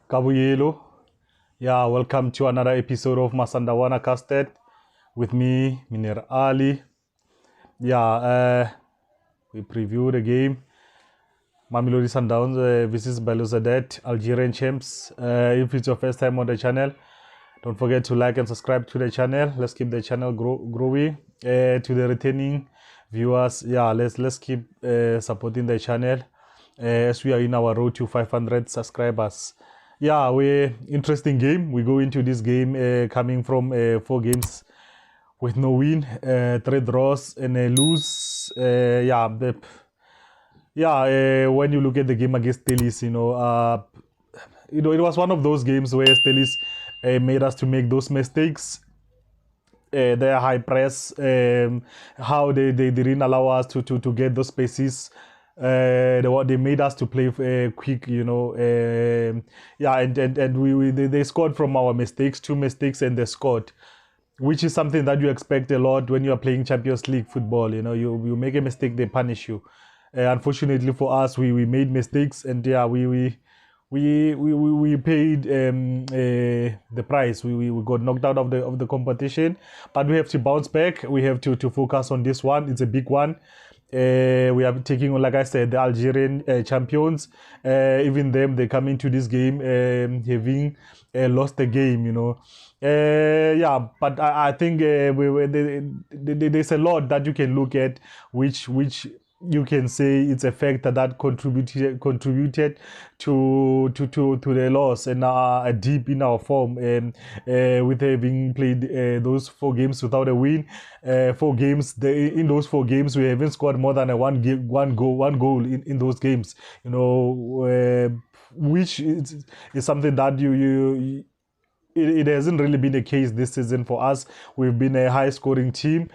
Kabuyelo. Yeah, welcome to another episode of MASANDAWANA CUSTARD with me, Miner Ali. We preview the game. Mamelodi Sundowns versus Belouizdad, Algerian champs. If it's your first time on the channel, don't forget to like and subscribe to the channel. Let's keep the channel growing. To the returning viewers, let's keep supporting the channel as we are in our road to 500 subscribers. We're interesting game. We go into this game coming from 4 games with no win, 3 draws and a lose. When you look at the game against Stelis, it was one of those games where Stelis made us to make those mistakes. Their high press, how they didn't allow us to get those spaces. They made us to play quick, and they scored from our mistakes, 2 mistakes, and they scored, which is something that you expect a lot when you are playing Champions League football. You make a mistake, they punish you. Unfortunately for us, we made mistakes, and we paid the price. We got knocked out of the competition, but we have to bounce back. We have to focus on this one. It's a big one. We are taking on, like I said, the Algerian champions. Even them, they come into this game having lost the game, but I think there's a lot that you can look at, which you can say it's a factor that contributed to the loss and a dip in our form, with having played those 4 games without a win. 4 games, in those 4 games we haven't scored more than one goal in those games, which is something that it hasn't really been the case this season for us. We've been a high scoring team.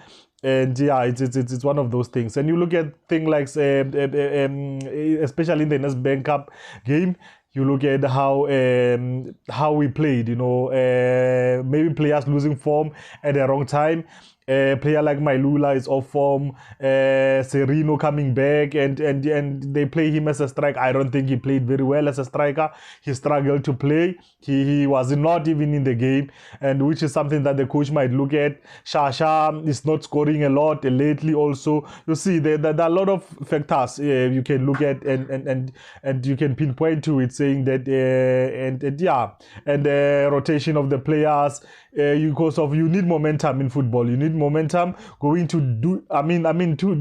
And it's one of those things. And you look at things like, especially in the Nedbank Cup game, you look at how we played. Maybe players losing form at the wrong time. A player like Mailula is off form. Serino coming back, and they play him as a striker. I don't think he played very well as a striker. He struggled to play. He was not even in the game, and which is something that the coach might look at. Shasha is not scoring a lot lately. Also, you see there are a lot of factors you can look at, and you can pinpoint to it, saying that the rotation of the players. Because you need momentum in football. You need momentum going to do.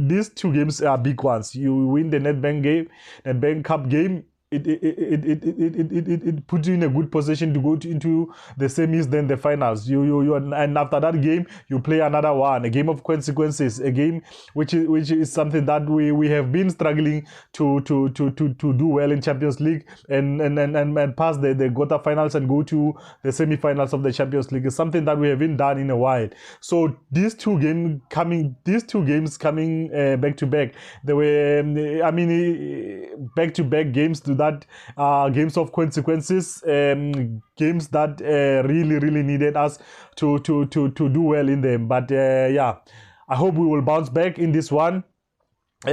These 2 games are big ones. You win the Nedbank Cup game. It puts you in a good position to go into the semis, then the finals. And after that game, you play another one, a game of consequences, a game which is something that we have been struggling to do well in Champions League and pass the quarterfinals and go to the semi-finals of the Champions League. Is something that we haven't done in a while. So these two games coming back to back, they were back to back games to that games of consequences, games that really needed us to do well in them. But I hope we will bounce back in this one. We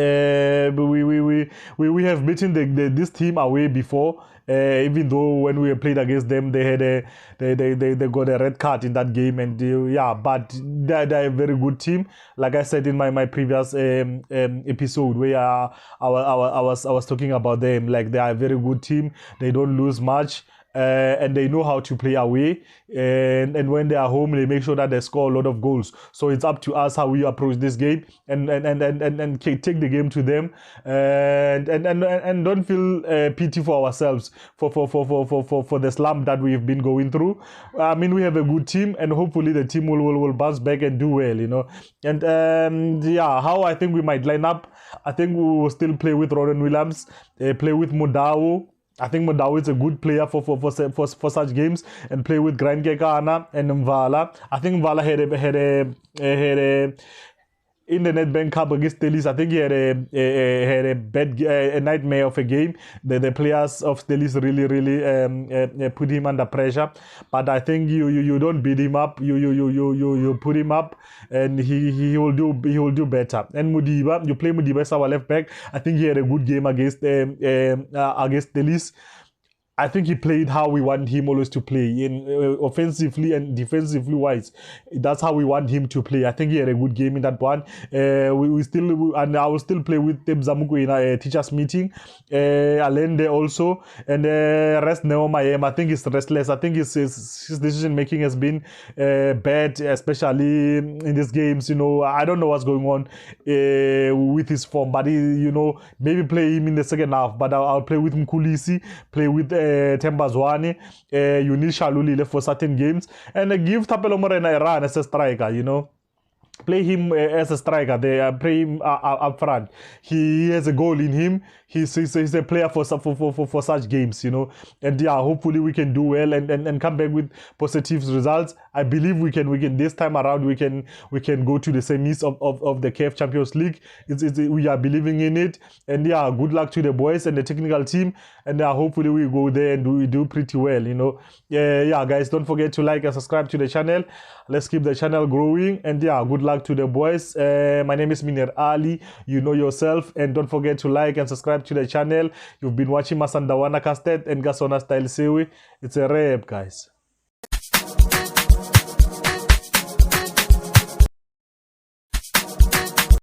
have beaten this team away before, even though when we played against them they had they got a red card in that game, and but they're a very good team. Like I said in my previous episode where I was talking about them, like they are a very good team. They don't lose much. And they know how to play away, and when they are home they make sure that they score a lot of goals. So it's up to us how we approach this game and take the game to them, and don't feel pity for ourselves for the slump that we've been going through. We have a good team, and hopefully the team will bounce back and do well, and how I think we might line up. I think we will still play with Ronan Williams, play with Modao. I think Modao is a good player for such games, and play with Grandkekana and Mvala. I think Mvala had a in the Nedbank Cup against Stelis. I think he had a bad nightmare of a game. The players of Stelis really put him under pressure. But I think you don't beat him up. You put him up, and he will do better. And Mudiba, you play Mudiba as our left back. I think he had a good game against Stelis. I think he played how we want him always to play, in offensively and defensively wise. That's how we want him to play. I think he had a good game in that one. We still, and I will still play with Teb Zamuku in a teachers meeting. Alende also, and rest Neomayem. I think he's restless. I think his decision making has been bad, especially in these games. I don't know what's going on with his form, but maybe play him in the second half. But I'll play with Mkulisi, play with Tembazwane, Yunis Shalulile for certain games, and give Tapelo Morena a run as a striker. Play him as a striker. They play him up front. He has a goal in him. He's a player for such games, And yeah, hopefully we can do well and come back with positive results. I believe we can this time around. We can go to the semis of the CAF Champions League. We are believing in it. And yeah, good luck to the boys and the technical team. And hopefully we go there and we do pretty well. Yeah, guys, don't forget to like and subscribe to the channel. Let's keep the channel growing. And yeah, good luck to the boys. My name is Minir Ali. You know yourself, and don't forget to like and subscribe to the channel. You've been watching Masandawana CUSTARD and Gasona Style Sewi. It's a rap, guys.